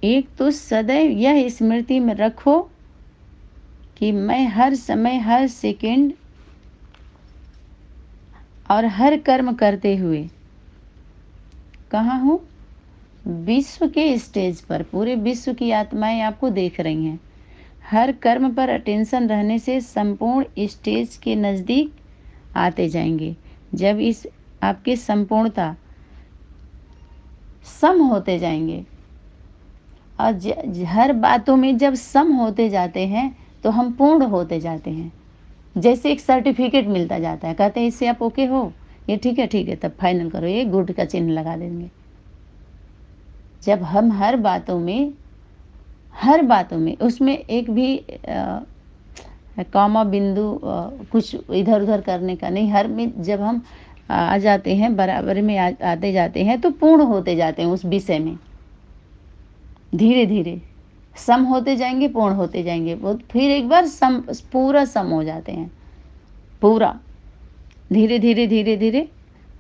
एक तो सदैव यह स्मृति में रखो कि मैं हर समय, हर सेकंड और हर कर्म करते हुए कहाँ हूँ? विश्व के स्टेज पर। पूरे विश्व की आत्माएं आपको देख रही हैं। हर कर्म पर अटेंशन रहने से संपूर्ण स्टेज के नज़दीक आते जाएंगे। जब इस आपके संपूर्णता सम होते जाएंगे और हर बातों में जब सम होते जाते हैं तो हम पूर्ण होते जाते हैं। जैसे एक सर्टिफिकेट मिलता जाता है, कहते हैं इससे आप ओके हो, ये ठीक है, तब फाइनल करो, ये गुड का चिन्ह लगा देंगे। जब हम हर बातों में उसमें एक भी कॉमा बिंदु कुछ इधर उधर करने का नहीं, हर में जब हम आ जाते हैं, बराबर में आते जाते हैं तो पूर्ण होते जाते हैं उस विषय में। धीरे धीरे सम होते जाएंगे, पूर्ण होते जाएंगे, वो फिर एक बार सम, पूरा सम हो जाते हैं पूरा। धीरे धीरे धीरे धीरे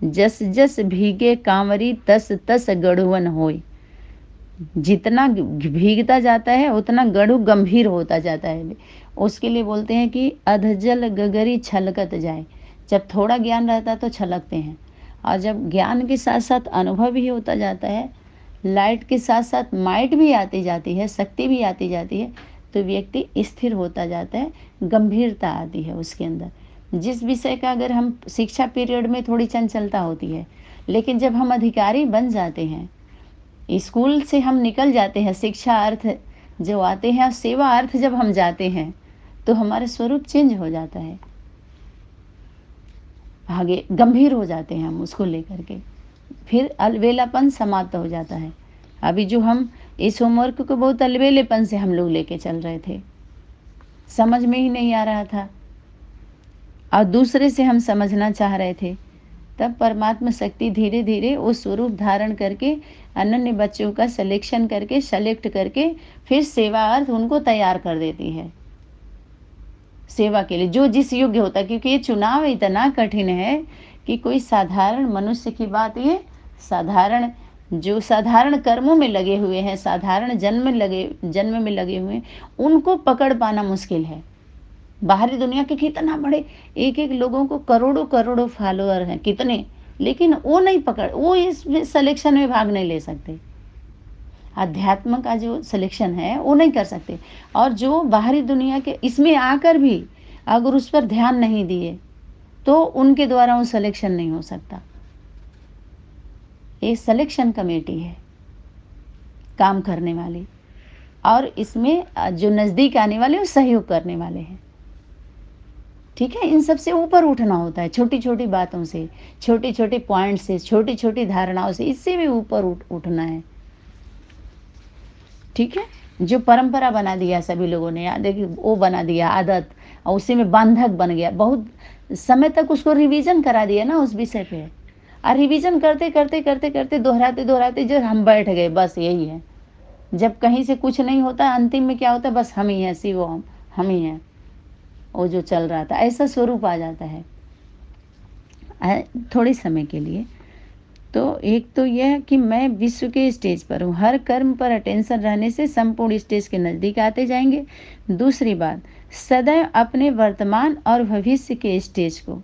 जस जस भीगे कांवरी तस तस गढ़ुवन होय। जितना भीगता जाता है उतना गढ़ु गंभीर होता जाता है। उसके लिए बोलते हैं कि अधजल गगरी छलकत जाए। जब थोड़ा ज्ञान रहता है तो छलकते हैं, और जब ज्ञान के साथ साथ अनुभव भी होता जाता है, लाइट के साथ साथ माइट भी आती जाती है, शक्ति भी आती जाती है, तो व्यक्ति स्थिर होता जाता है, गंभीरता आती है उसके अंदर। जिस विषय का अगर हम शिक्षा पीरियड में थोड़ी चंचलता होती है, लेकिन जब हम अधिकारी बन जाते हैं, स्कूल से हम निकल जाते हैं, शिक्षा अर्थ जो आते हैं और सेवा अर्थ जब हम जाते हैं तो हमारा स्वरूप चेंज हो जाता है, आगे गंभीर हो जाते हैं हम उसको लेकर के, फिर अलबेलापन समाप्त हो जाता है। अभी जो हम इस होमवर्क को बहुत अलबेलेपन से हम लोग लेके चल रहे थे, समझ में ही नहीं आ रहा था, और दूसरे से हम समझना चाह रहे थे, तब परमात्मा शक्ति धीरे धीरे वो स्वरूप धारण करके अनन्य बच्चों का सिलेक्शन करके, सेलेक्ट करके फिर सेवा अर्थ उनको तैयार कर देती है सेवा के लिए, जो जिस योग्य होता है। क्योंकि ये चुनाव इतना कठिन है कि कोई साधारण मनुष्य की बात, ये साधारण जो साधारण कर्मों में लगे हुए हैं, साधारण जन्म में लगे हुए हैं, उनको पकड़ पाना मुश्किल है। बाहरी दुनिया के कितना बड़े एक एक लोगों को करोड़ों करोड़ों फॉलोअर हैं कितने, लेकिन वो नहीं पकड़, वो इस सिलेक्शन में भाग नहीं ले सकते। अध्यात्म का जो सिलेक्शन है वो नहीं कर सकते, और जो बाहरी दुनिया के इसमें आकर भी अगर उस पर ध्यान नहीं दिए तो उनके द्वारा वो सिलेक्शन नहीं हो सकता। ये सिलेक्शन कमेटी है काम करने वाली, और इसमें जो नज़दीक आने वाले वो सहयोग करने वाले हैं। ठीक है, इन सब से ऊपर उठना होता है, छोटी छोटी बातों से, छोटे छोटे पॉइंट से, छोटी छोटी धारणाओं से, इससे भी ऊपर उठना है। ठीक है, जो परंपरा बना दिया सभी लोगों ने, देखिए वो बना दिया आदत, और उसी में बंधक बन गया, बहुत समय तक उसको रिवीजन करा दिया ना उस विषय पे, और रिवीजन करते करते करते करते दोहराते दोहराते जो हम बैठ गए, बस यही है। जब कहीं से कुछ नहीं होता, अंतिम में क्या होता है, बस हम ही हैं, शिव हम ही हैं, वो जो चल रहा था, ऐसा स्वरूप आ जाता है थोड़े समय के लिए। तो एक तो यह कि मैं विश्व के स्टेज पर हूँ, हर कर्म पर अटेंशन रहने से संपूर्ण स्टेज के नज़दीक आते जाएंगे। दूसरी बात, सदैव अपने वर्तमान और भविष्य के स्टेज को,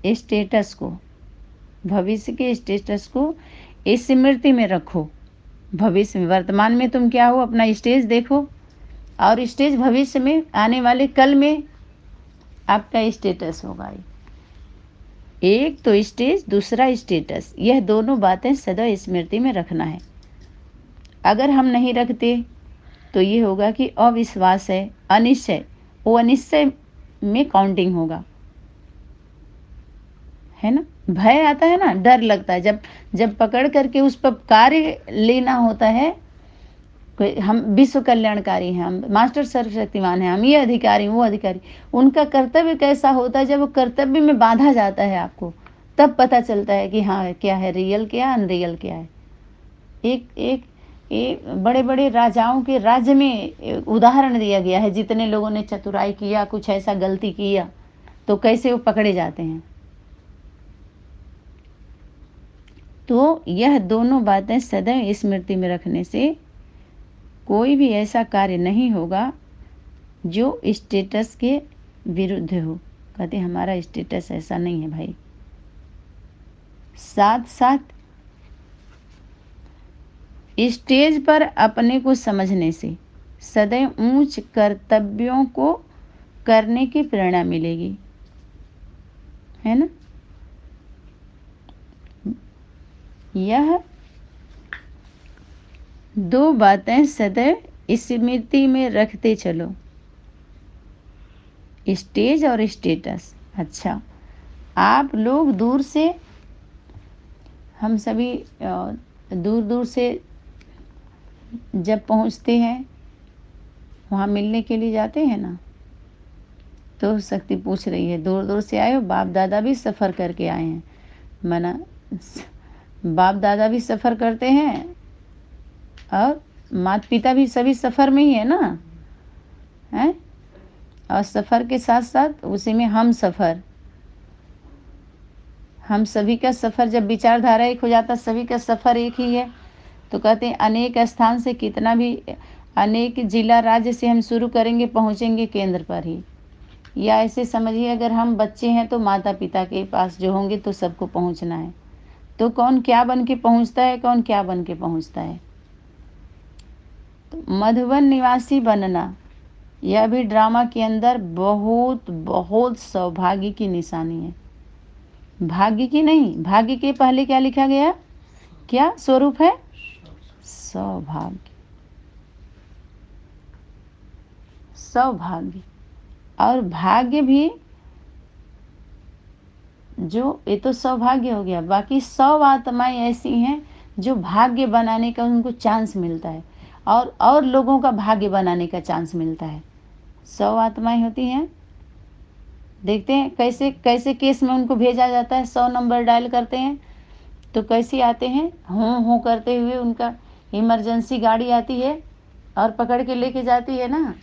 स्टेटस को, भविष्य के स्टेटस को इस स्मृति में रखो। भविष्य में, वर्तमान में तुम क्या हो, अपना स्टेज देखो, और स्टेज भविष्य में आने वाले कल में आपका स्टेटस होगा। एक तो स्टेज, दूसरा स्टेटस, यह दोनों बातें सदैव स्मृति में रखना है। अगर हम नहीं रखते तो ये होगा कि अविश्वास है, अनिश्चय, वो अनिश्चय में काउंटिंग होगा, है ना। भय आता है ना, डर लगता है, जब जब पकड़ करके उस पर कार्य लेना होता है। हम विश्व कल्याणकारी हैं, हम मास्टर सर्वशक्तिमान हैं, हम ये अधिकारी, वो अधिकारी, उनका कर्तव्य कैसा होता है, जब वो कर्तव्य में बांधा जाता है आपको, तब पता चलता है कि हाँ क्या है रियल, क्या अनरियल क्या है। एक बड़े बड़े राजाओं के राज्य में उदाहरण दिया गया है, जितने लोगों ने चतुराई किया, कुछ ऐसा गलती किया, तो कैसे वो पकड़े जाते हैं। तो यह दोनों बातें सदैव स्मृति में रखने से कोई भी ऐसा कार्य नहीं होगा जो स्टेटस के विरुद्ध हो। कहते हमारा स्टेटस ऐसा नहीं है भाई। साथ साथ स्टेज पर अपने को समझने से सदैव ऊंच कर्तव्यों को करने की प्रेरणा मिलेगी, है ना। यह दो बातें सदैव स्मृति में रखते चलो, स्टेज और स्टेटस। अच्छा, आप लोग दूर से, हम सभी दूर दूर से जब पहुंचते हैं वहाँ मिलने के लिए जाते हैं ना, तो शक्ति पूछ रही है दूर दूर से आए हो? बाप दादा भी सफ़र करके आए हैं। मना बाप दादा भी सफ़र करते हैं और माता पिता भी सभी सफ़र में ही है ना, हैं। और सफ़र के साथ साथ उसी में हम सफ़र, हम सभी का सफ़र जब विचारधारा एक हो जाता, सभी का सफ़र एक ही है। तो कहते हैं अनेक स्थान से, कितना भी अनेक जिला राज्य से हम शुरू करेंगे, पहुँचेंगे केंद्र पर ही। या ऐसे समझिए, अगर हम बच्चे हैं तो माता पिता के पास जो होंगे तो सबको पहुँचना है। तो कौन क्या बन के पहुँचता है, कौन क्या बन के पहुँचता है। तो मधुबन निवासी बनना यह भी ड्रामा के अंदर बहुत बहुत सौभाग्य की निशानी है। भाग्य की नहीं, भाग्य के पहले क्या लिखा गया, क्या स्वरूप है, सौभाग्य। सौभाग्य और भाग्य भी, जो ये तो सौभाग्य हो गया, बाकी 100 आत्माएं ऐसी हैं जो भाग्य बनाने का उनको चांस मिलता है और लोगों का भाग्य बनाने का चांस मिलता है। 100 आत्माएं होती हैं, देखते हैं कैसे कैसे केस में उनको भेजा जाता है। 100 नंबर डायल करते हैं तो कैसे आते हैं, हों करते हुए उनका इमरजेंसी गाड़ी आती है और पकड़ के लेके जाती है ना।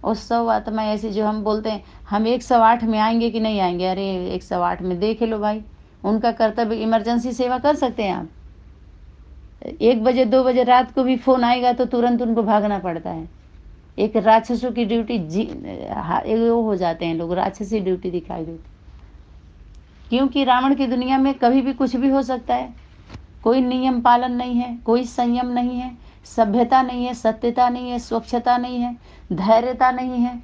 और 100 आत्मा ऐसी जो हम बोलते हैं हम 108 में आएंगे कि नहीं आएंगे, अरे 108 में देख लो भाई, उनका कर्तव्य इमरजेंसी सेवा कर सकते हैं आप। 1 बजे 2 बजे रात को भी फ़ोन आएगा तो तुरंत उनको भागना पड़ता है। एक राक्षसों की ड्यूटी वो हो जाते हैं लोग, राक्षसी ड्यूटी दिखाई देती, क्योंकि रावण की दुनिया में कभी भी कुछ भी हो सकता है। कोई नियम पालन नहीं है, कोई संयम नहीं है, सभ्यता नहीं है, सत्यता नहीं है, स्वच्छता नहीं है, धैर्यता नहीं है।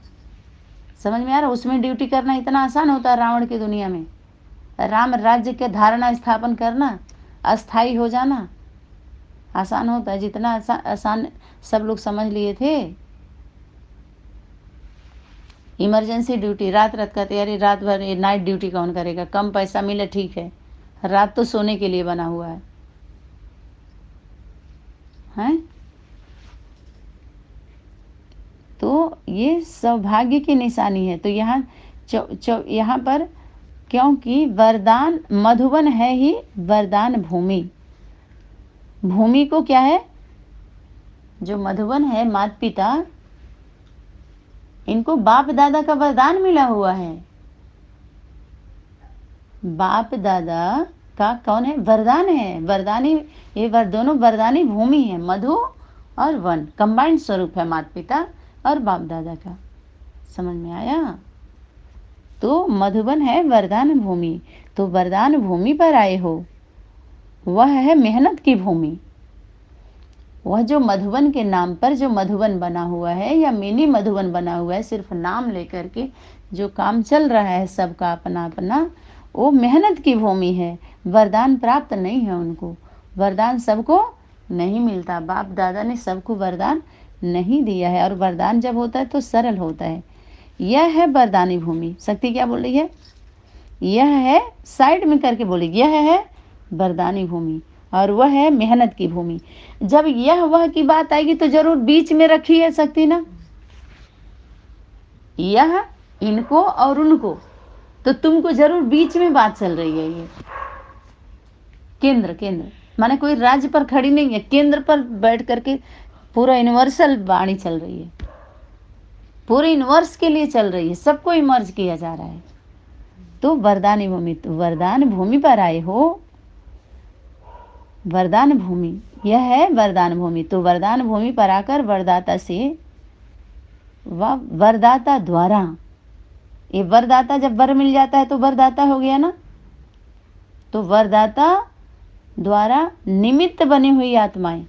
समझ में आ रहा, उसमें ड्यूटी करना इतना आसान होता है रावण की दुनिया में। राम राज्य के धारणा स्थापन करना, अस्थाई हो जाना आसान होता है, जितना आसान सब लोग समझ लिए थे। इमरजेंसी ड्यूटी, रात रात का तैयारी, रात भर ये नाइट ड्यूटी कौन करेगा, कम पैसा मिले ठीक है, रात तो सोने के लिए बना हुआ है, हैं। तो ये सौभाग्य की निशानी है। तो यहाँ यहाँ पर, क्योंकि वरदान मधुबन है ही वरदान भूमि। भूमि को क्या है, जो मधुबन है माता पिता, इनको बाप दादा का वरदान मिला हुआ है। बाप दादा का कौन है, वरदान है, वरदानी। ये दोनों वरदानी भूमि है, मधु और वन कंबाइंड स्वरूप है माता पिता और बाप दादा का। समझ में आया। तो मधुबन है वरदान भूमि। तो वरदान भूमि पर आए हो, वह है मेहनत की भूमि। वह जो मधुबन के नाम पर जो मधुबन बना हुआ है या मिनी मधुबन बना हुआ है, सिर्फ नाम लेकर के जो काम चल रहा है सबका अपना अपना, वो मेहनत की भूमि है। वरदान प्राप्त नहीं है उनको, वरदान सबको नहीं मिलता। बाप दादा ने सबको वरदान नहीं दिया है, और वरदान जब होता है तो सरल होता है। यह है वरदानी भूमि। शक्ति क्या बोल रही है, यह है, साइड में करके बोलेगी, यह है वरदानी भूमि और वह है मेहनत की भूमि। जब यह वह की बात आएगी तो जरूर बीच में रखी है शक्ति ना, यह इनको और उनको, तो तुमको जरूर बीच में बात चल रही है। ये केंद्र माने कोई राज्य पर खड़ी नहीं है, केंद्र पर बैठ करके पूरा यूनिवर्सल वाणी चल रही है, पूरे यूनिवर्स के लिए चल रही है, सबको इमर्ज किया जा रहा है। तो वरदानी भूमि, तो वरदान भूमि पर आए हो, वरदान भूमि, यह है वरदान भूमि। तो वरदान भूमि पर आकर वरदाता से व वरदाता द्वारा, ये वरदाता जब वर मिल जाता है तो वरदाता हो गया ना, तो वरदाता द्वारा निमित्त बनी हुई आत्माएं,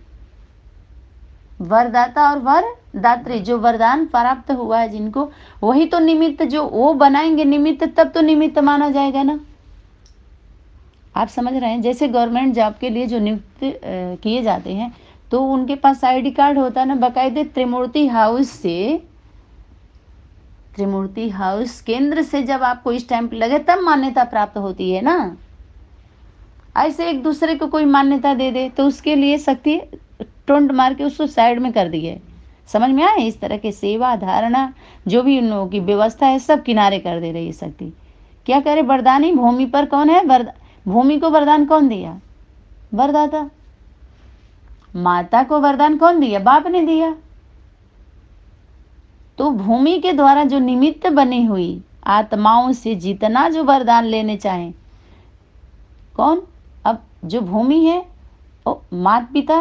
वरदाता और वरदात्री, जो वरदान प्राप्त हुआ है जिनको, वही तो निमित्त, जो वो बनाएंगे निमित्त, तब तो निमित्त माना जाएगा ना। आप समझ रहे हैं? जैसे गवर्नमेंट जॉब के लिए जो नियुक्त किए जाते हैं तो उनके पास आईडी कार्ड होता है ना, बाकायदे त्रिमूर्ति हाउस से, त्रिमूर्ति हाउस केंद्र से जब आपको स्टैंप लगे तब मान्यता प्राप्त होती है ना। ऐसे एक दूसरे को कोई मान्यता दे दे तो उसके लिए शक्ति टोंट मार के उसको साइड में कर दिए। समझ में आए? इस तरह के सेवा धारणा जो भी उन लोगों की व्यवस्था है सब किनारे कर दे रही है शक्ति। क्या करे? वरदानी भूमि पर कौन है? भूमि को वरदान कौन दिया? वरदाता। माता को वरदान कौन दिया? बाप ने दिया। तो भूमि के द्वारा जो निमित्त बनी हुई आत्माओं से जितना जो वरदान लेने चाहें, कौन? अब जो भूमि है वो माता पिता,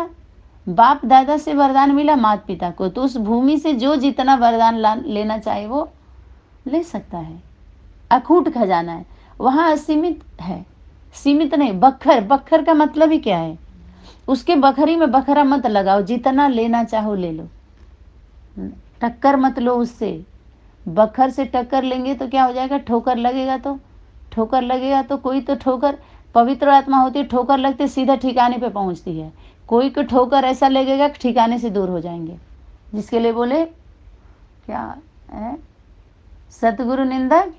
बाप दादा से वरदान मिला माता पिता को, तो उस भूमि से जो जितना वरदान लेना चाहे वो ले सकता है। अखूट खजाना है, वहाँ असीमित है, सीमित नहीं। बखर, बखर का मतलब ही क्या है? उसके बखरी में बखरा मत लगाओ, जितना लेना चाहो ले लो, टक्कर मत लो उससे। बखर से टक्कर लेंगे तो क्या हो जाएगा? ठोकर लगेगा। तो ठोकर लगेगा तो कोई तो ठोकर, पवित्र आत्मा होती है, ठोकर लगते सीधा ठिकाने पे पहुंचती है। कोई को ठोकर ऐसा लगेगा कि ठिकाने से दूर हो जाएंगे, जिसके लिए बोले क्या है? सतगुरु निंदक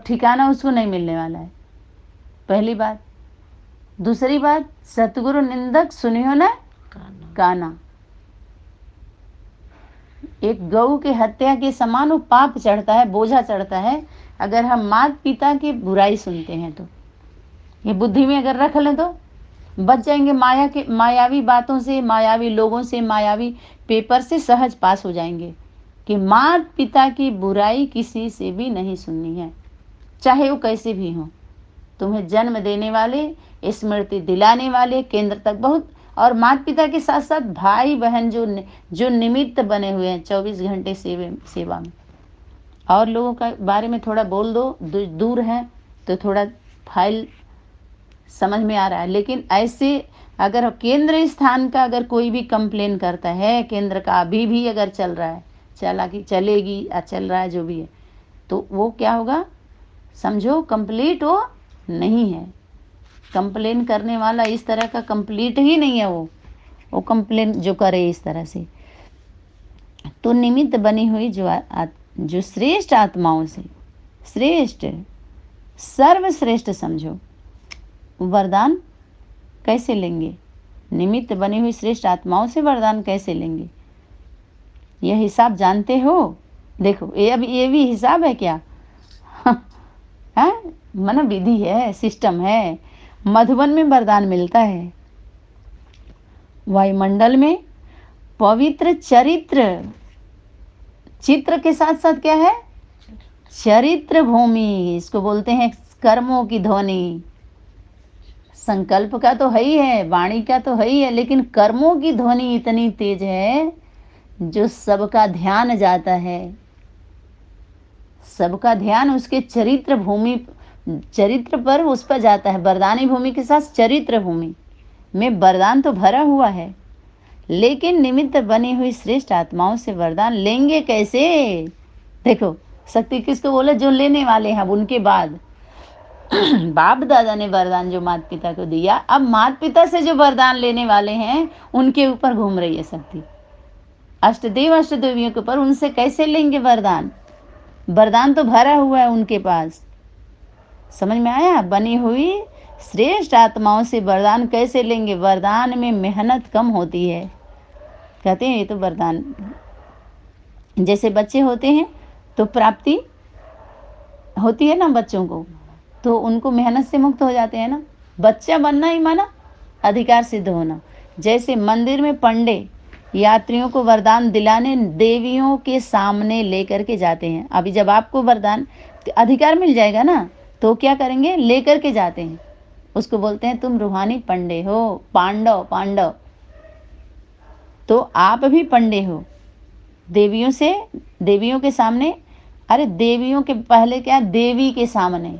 ठिकाना उसको नहीं मिलने वाला है, पहली बात। दूसरी बात, सतगुरु निंदक सुनियो ना काना। एक गऊ के हत्या के समान वो पाप चढ़ता है, बोझा चढ़ता है अगर हम माता पिता की बुराई सुनते हैं। तो ये बुद्धि में अगर रख लें तो बच जाएंगे माया के, मायावी बातों से, मायावी लोगों से, मायावी पेपर से सहज पास हो जाएंगे कि माता पिता की बुराई किसी से भी नहीं सुननी है, चाहे वो कैसे भी हो। तुम्हें जन्म देने वाले, स्मृति दिलाने वाले, केंद्र तक बहुत, और माता पिता के साथ साथ भाई बहन जो निमित्त बने हुए हैं 24 घंटे सेवा में। और लोगों का बारे में थोड़ा बोल दो, दूर हैं तो थोड़ा फाइल समझ में आ रहा है। लेकिन ऐसे अगर केंद्र स्थान का अगर कोई भी कंप्लेन करता है, केंद्र का अभी भी अगर चल रहा है, चलेगी या चल रहा है जो भी है, तो वो क्या होगा? समझो कंप्लीट वो नहीं है। कंप्लेन करने वाला इस तरह का कंप्लीट ही नहीं है। वो कंप्लेन जो करे इस तरह से, तो निमित्त बनी हुई जो श्रेष्ठ आत्माओं से, श्रेष्ठ सर्वश्रेष्ठ समझो, वरदान कैसे लेंगे? निमित्त बनी हुई श्रेष्ठ आत्माओं से वरदान कैसे लेंगे? यह हिसाब जानते हो? देखो ये भी हिसाब है क्या? है मन विधि है, सिस्टम है। मधुबन में वरदान मिलता है, वायुमंडल में पवित्र चरित्र, चित्र के साथ साथ क्या है? चरित्र भूमि, इसको बोलते हैं कर्मों की ध्वनि। संकल्प का तो है ही है, वाणी का तो है ही है, लेकिन कर्मों की ध्वनि इतनी तेज है जो सबका ध्यान जाता है। सबका ध्यान उसके चरित्र भूमि, चरित्र पर उस पर जाता है। वरदानी भूमि के साथ चरित्र भूमि में वरदान तो भरा हुआ है, लेकिन निमित्त बनी हुई श्रेष्ठ आत्माओं से वरदान लेंगे कैसे? देखो शक्ति किसको बोले? जो लेने वाले हैं उनके बाद बाप दादा ने वरदान जो माता पिता को दिया, अब माता पिता से जो वरदान लेने वाले हैं उनके ऊपर घूम रही है शक्ति, अष्टदेव अष्टदेवियों के ऊपर। उनसे कैसे लेंगे वरदान? वरदान तो भरा हुआ है उनके पास। समझ में आया? बनी हुई श्रेष्ठ आत्माओं से वरदान कैसे लेंगे? वरदान में मेहनत कम होती है। कहते हैं ये तो वरदान, जैसे बच्चे होते हैं तो प्राप्ति होती है ना बच्चों को, तो उनको मेहनत से मुक्त हो जाते हैं ना। बच्चा बनना ही माना अधिकार सिद्ध होना। जैसे मंदिर में पंडे यात्रियों को वरदान दिलाने देवियों के सामने लेकर के जाते हैं। अभी जब आपको वरदान अधिकार मिल जाएगा ना, तो क्या करेंगे? लेकर के जाते हैं। उसको बोलते हैं तुम रूहानी पंडे हो, पांडव पांडव। तो आप भी पंडे हो। देवियों के सामने, अरे देवियों के पहले क्या, देवी के सामने।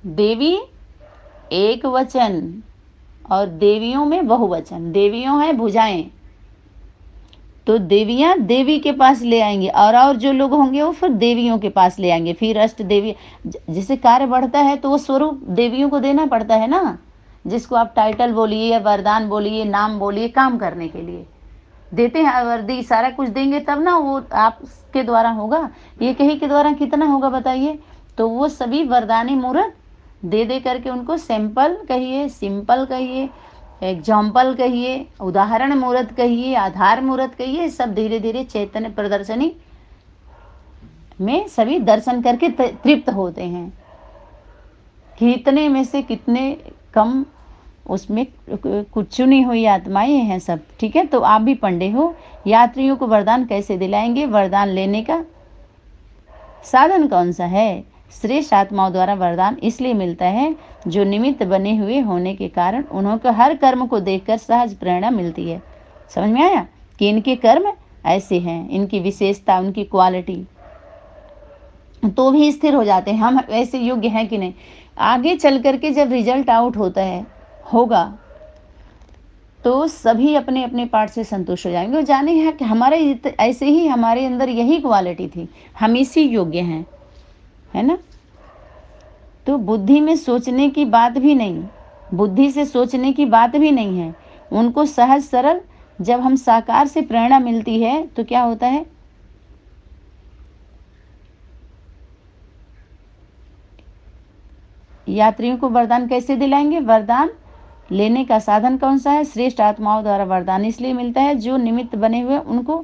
देवी एक वचन और देवियों में बहुवचन। देवियों है भुजाएं, तो देवियां देवी के पास ले आएंगे, और जो लोग होंगे वो फिर देवियों के पास ले आएंगे। फिर अष्ट देवी, जैसे कार्य बढ़ता है तो वो स्वरूप देवियों को देना पड़ता है ना। जिसको आप टाइटल बोलिए या वरदान बोलिए, नाम बोलिए, काम करने के लिए देते हैं। वर्दी सारा कुछ देंगे तब ना वो आपके द्वारा होगा। ये कहीं के द्वारा कितना होगा बताइए। तो वो सभी वरदानी मूर्त दे दे करके उनको सैंपल कहिए, सिंपल कहिए, एग्जाम्पल कहिए, उदाहरण मूर्त कहिए, आधार मूर्त कहिए, सब धीरे धीरे चैतन्य प्रदर्शनी में सभी दर्शन करके तृप्त होते हैं। कितने में से कितने कम उसमें कुछ चुनी हुई आत्माएं हैं सब। ठीक है, तो आप भी पंडे हो। यात्रियों को वरदान कैसे दिलाएंगे? वरदान लेने का साधन कौन सा है? श्रेष्ठ आत्माओं द्वारा वरदान इसलिए मिलता है जो निमित्त बने हुए होने के कारण उन्हों को हर कर्म को देखकर सहज प्रेरणा मिलती है। समझ में आया कि इनके कर्म ऐसे हैं, इनकी विशेषता, उनकी क्वालिटी, तो भी स्थिर हो जाते हैं हम ऐसे योग्य हैं कि नहीं। आगे चल करके जब रिजल्ट आउट होगा तो सभी अपने अपने पार्ट से संतुष्ट हो जाएंगे और जाने हैं कि हमारे ऐसे ही हमारे अंदर यही क्वालिटी थी, हम इसी योग्य हैं, है ना। तो बुद्धि में सोचने की बात भी नहीं, बुद्धि से सोचने की बात भी नहीं है। उनको सहज सरल जब हम साकार से प्रेरणा मिलती है तो क्या होता है, यात्रियों को वरदान कैसे दिलाएंगे? वरदान लेने का साधन कौन सा है? श्रेष्ठ आत्माओं द्वारा वरदान इसलिए मिलता है जो निमित्त बने हुए उनको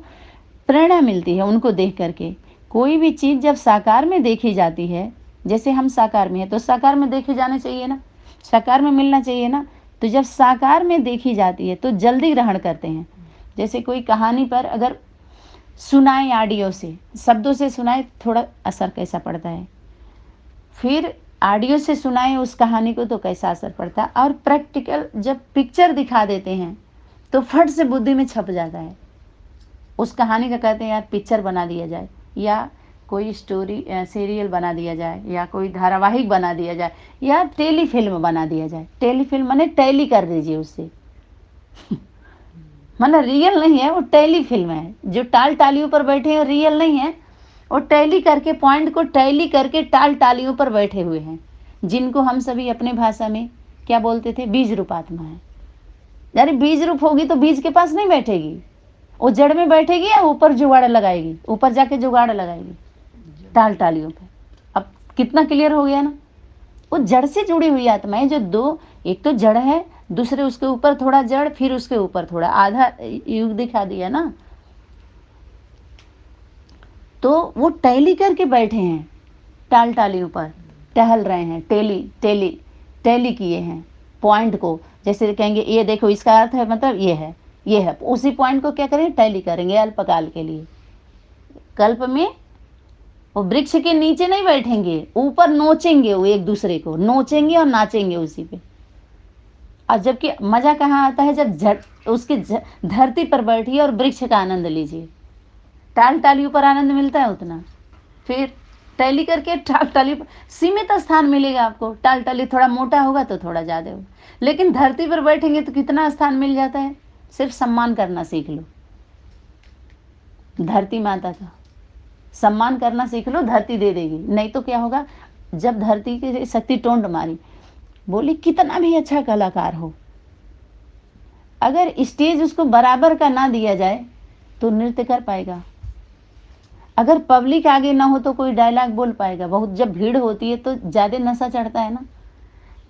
प्रेरणा मिलती है उनको देख करके। कोई भी चीज जब साकार में देखी जाती है, जैसे हम साकार में है तो साकार में देखे जाने चाहिए ना, साकार में मिलना चाहिए ना। तो जब साकार में देखी जाती है तो जल्दी ग्रहण करते हैं। जैसे कोई कहानी पर अगर सुनाए ऑडियो से, शब्दों से सुनाए, थोड़ा असर कैसा पड़ता है, फिर ऑडियो से सुनाए उस कहानी को तो कैसा असर पड़ता है। और प्रैक्टिकल जब पिक्चर दिखा देते हैं तो फट से बुद्धि में छप जाता है। उस कहानी का कहते हैं यार पिक्चर बना दिया जाए, या कोई स्टोरी सीरियल बना दिया जाए, या कोई धारावाहिक बना दिया जाए, या टेली फिल्म बना दिया जाए। टेली फिल्म माने टैली कर दीजिए उससे माना रियल नहीं है वो, टेली फिल्म है। जो टाल टालियों पर बैठे हैं रियल नहीं है, और टैली करके पॉइंट को टैली करके टाल टालियों पर बैठे हुए हैं, जिनको हम सभी अपने भाषा में क्या बोलते थे? बीज रूप आत्मा है। यानी बीज रूप होगी तो बीज के पास नहीं बैठेगी, वो जड़ में बैठेगी या ऊपर जुगाड़ लगाएगी? ऊपर जाके जुगाड़ लगाएगी टाल टालियों पे। अब कितना क्लियर हो गया ना। वो जड़ से जुड़ी हुई आत्मा है, जो दो, एक तो जड़ है, दूसरे उसके ऊपर थोड़ा जड़, फिर उसके ऊपर थोड़ा, आधा युग दिखा दिया ना। तो वो टैली करके बैठे हैं, टाल टालियों पर टहल रहे हैं, टेली टेली टैली किए हैं पॉइंट को। जैसे कहेंगे ये देखो इसका अर्थ है, मतलब ये है, उसी पॉइंट को क्या करेंगे? टैली करेंगे अल्पकाल के लिए। कल्प में वो वृक्ष के नीचे नहीं बैठेंगे, ऊपर नोचेंगे, वो एक दूसरे को नोचेंगे और नाचेंगे उसी पे। और जबकि मजा कहाँ आता है? जब उसकी धरती पर बैठिए और वृक्ष का आनंद लीजिए। टाल टालियों पर आनंद मिलता है उतना, फिर टैली करके टाल टाली पर सीमित स्थान मिलेगा आपको। टाल टाली थोड़ा मोटा होगा तो थोड़ा ज़्यादा होगा, लेकिन धरती पर बैठेंगे तो कितना स्थान मिल जाता है। सिर्फ सम्मान करना सीख लो, धरती माता का सम्मान करना सीख लो, धरती दे देगी। नहीं तो क्या होगा, जब धरती की शक्ति टोंड मारी, बोली कितना भी अच्छा कलाकार हो, अगर स्टेज उसको बराबर का ना दिया जाए तो नृत्य कर पाएगा? अगर पब्लिक आगे ना हो तो कोई डायलॉग बोल पाएगा? बहुत जब भीड़ होती है तो ज्यादा नशा चढ़ता है ना।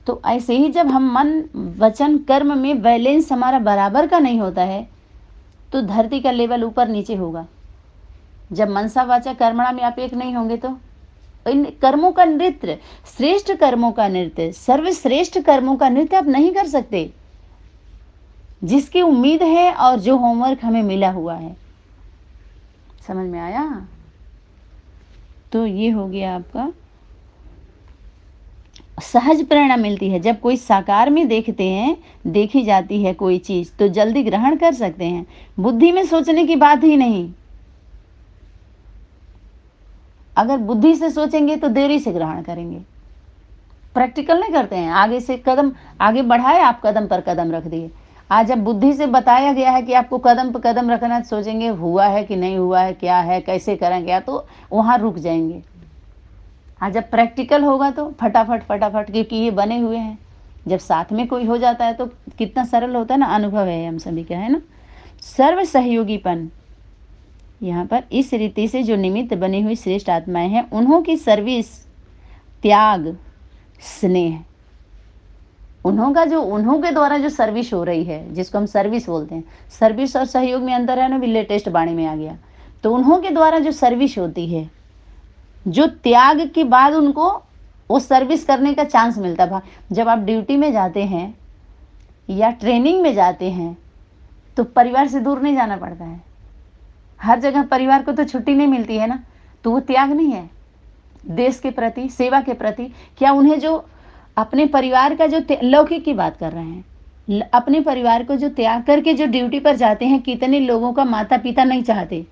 तो ऐसे ही जब हम मन वचन कर्म में बैलेंस हमारा बराबर का नहीं होता है तो धरती का लेवल ऊपर नीचे होगा। जब मनसा वाचा कर्मणा में आप एक नहीं होंगे तो इन कर्मों का नृत्य, श्रेष्ठ कर्मों का नृत्य, सर्वश्रेष्ठ कर्मों का नृत्य आप नहीं कर सकते, जिसकी उम्मीद है और जो होमवर्क हमें मिला हुआ है। समझ में आया? तो ये हो गया आपका सहज प्रेरणा मिलती है। जब कोई साकार में देखते हैं, देखी जाती है कोई चीज़, तो जल्दी ग्रहण कर सकते हैं। बुद्धि में सोचने की बात ही नहीं। अगर बुद्धि से सोचेंगे तो देरी से ग्रहण करेंगे। प्रैक्टिकल नहीं करते हैं, आगे से कदम आगे बढ़ाए, आप कदम पर कदम रख दिए। आज जब बुद्धि से बताया गया है कि आपको कदम पर कदम रखना, सोचेंगे हुआ है कि नहीं हुआ है, क्या है, कैसे करेंगे, तो वहाँ रुक जाएंगे। आज जब प्रैक्टिकल होगा तो फटाफट फटाफट, क्योंकि ये बने हुए हैं। जब साथ में कोई हो जाता है तो कितना सरल होता है ना। अनुभव है हम सभी का, है ना। सर्व सहयोगीपन, यहाँ पर इस रीति से जो निमित्त बनी हुई श्रेष्ठ आत्माएं हैं, उन्हों की सर्विस, त्याग, स्नेह, उन्हों के द्वारा जो सर्विस हो रही है, जिसको हम सर्विस बोलते हैं। सर्विस और सहयोग में अंतर है ना, भी लेटेस्ट वाणी में आ गया। तो उन्हों के द्वारा जो सर्विस होती है, जो त्याग के बाद उनको वो सर्विस करने का चांस मिलता है। जब आप ड्यूटी में जाते हैं या ट्रेनिंग में जाते हैं तो परिवार से दूर नहीं जाना पड़ता है। हर जगह परिवार को तो छुट्टी नहीं मिलती है ना, तो वो त्याग नहीं है देश के प्रति, सेवा के प्रति। क्या उन्हें जो अपने परिवार का जो लौकिक की बात कर रहे हैं, अपने परिवार को जो त्याग करके जो ड्यूटी पर जाते हैं, कितने लोगों का माता पिता नहीं चाहते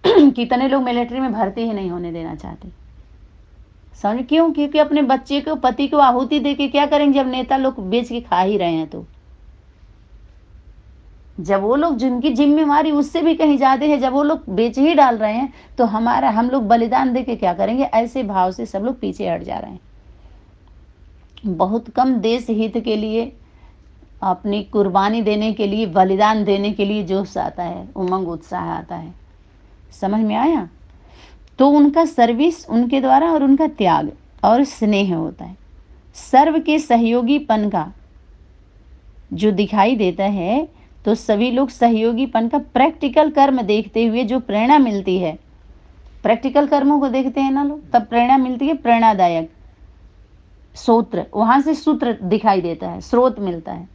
कितने लोग मिलिट्री में भर्ती ही नहीं होने देना चाहते। समझ क्यों? क्योंकि अपने बच्चे को, पति को आहुति देके क्या करेंगे जब नेता लोग बेच के खा ही रहे हैं। तो जब वो लोग, जिनकी जिम्मेवारी उससे भी कहीं ज्यादा है, जब वो लोग बेच ही डाल रहे हैं, तो हम लोग बलिदान देके क्या करेंगे? ऐसे भाव से सब लोग पीछे हट जा रहे हैं। बहुत कम देश हित के लिए, अपनी कुर्बानी देने के लिए, बलिदान देने के लिए जोश आता है, उमंग उत्साह आता है। समझ में आया? तो उनका सर्विस, उनके द्वारा, और उनका त्याग और स्नेह होता है। सर्व के सहयोगीपन का जो दिखाई देता है, तो सभी लोग सहयोगीपन का प्रैक्टिकल कर्म देखते हुए जो प्रेरणा मिलती है, प्रैक्टिकल कर्मों को देखते हैं ना लोग, तब प्रेरणा मिलती है। प्रेरणादायक सूत्र, वहां से सूत्र दिखाई देता है, स्रोत मिलता है,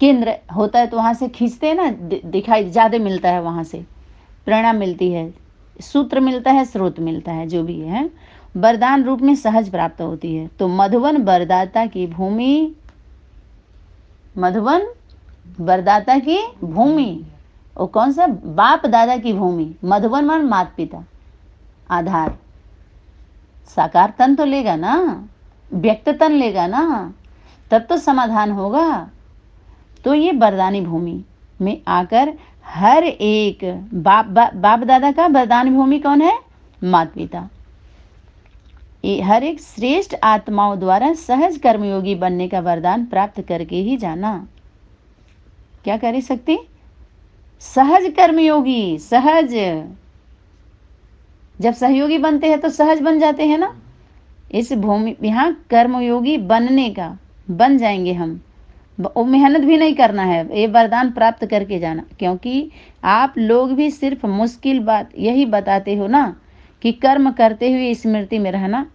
केंद्र होता है, तो वहां से खींचते हैं ना, दिखाई ज्यादा मिलता है, वहां से प्रेरणा मिलती है, सूत्र मिलता है, स्रोत मिलता है, जो भी है। वरदान रूप में सहज प्राप्त होती है। तो मधुवन वरदाता की भूमि, मधुवन वरदाता की भूमि, वो कौन सा? बाप दादा की भूमि। मधुवन मान माता पिता, आधार। साकार तन तो लेगा ना, व्यक्त तन लेगा ना, तब तो समाधान होगा। तो ये वरदानी भूमि में आकर हर एक बाप दादा का वरदान भूमि कौन है? माता पिता। ये हर एक श्रेष्ठ आत्माओं द्वारा सहज कर्मयोगी बनने का वरदान प्राप्त करके ही जाना। क्या कर सकती? सहज कर्मयोगी, सहज। जब सहयोगी बनते हैं तो सहज बन जाते हैं ना। इस भूमि, यहाँ कर्मयोगी बनने का, बन जाएंगे हम। मेहनत भी नहीं करना है, ये वरदान प्राप्त करके जाना। क्योंकि आप लोग भी सिर्फ मुश्किल बात यही बताते हो ना कि कर्म करते हुए स्मृति में रहना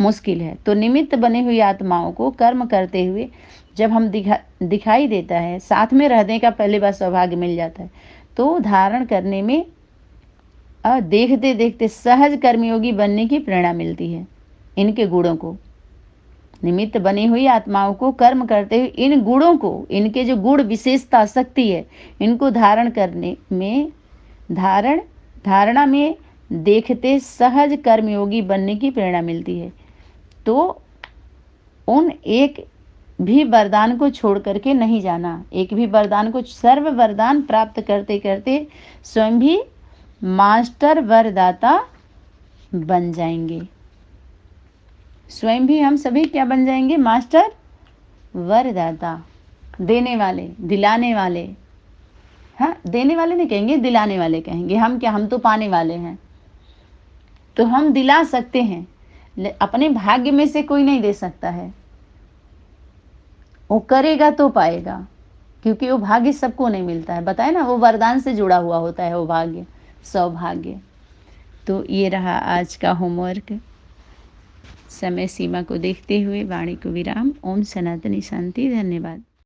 मुश्किल है। तो निमित्त बने हुई आत्माओं को कर्म करते हुए जब हम दिखाई देता है, साथ में रहने का पहले बार सौभाग्य मिल जाता है, तो धारण करने में देखते देखते सहज कर्मयोगी बनने की प्रेरणा मिलती है। इनके गुणों को, निमित्त बनी हुई आत्माओं को कर्म करते हुए इन गुणों को, इनके जो गुण विशेषता शक्ति है, इनको धारण करने में, धारणा में देखते सहज कर्मयोगी बनने की प्रेरणा मिलती है। तो उन एक भी वरदान को छोड़ करके नहीं जाना। एक भी वरदान को, सर्व वरदान प्राप्त करते करते स्वयं भी मास्टर वरदाता बन जाएंगे। स्वयं भी हम सभी क्या बन जाएंगे? मास्टर वरदाता, देने वाले, दिलाने वाले। हाँ, देने वाले नहीं कहेंगे, दिलाने वाले कहेंगे। हम क्या? हम तो पाने वाले हैं, तो हम दिला सकते हैं। अपने भाग्य में से कोई नहीं दे सकता है, वो करेगा तो पाएगा, क्योंकि वो भाग्य सबको नहीं मिलता है। बताए ना, वो वरदान से जुड़ा हुआ होता है, वो भाग्य, सौभाग्य। तो ये रहा आज का होमवर्क। समय सीमा को देखते हुए वाणी को विराम। ओम सनातनी शांति। धन्यवाद।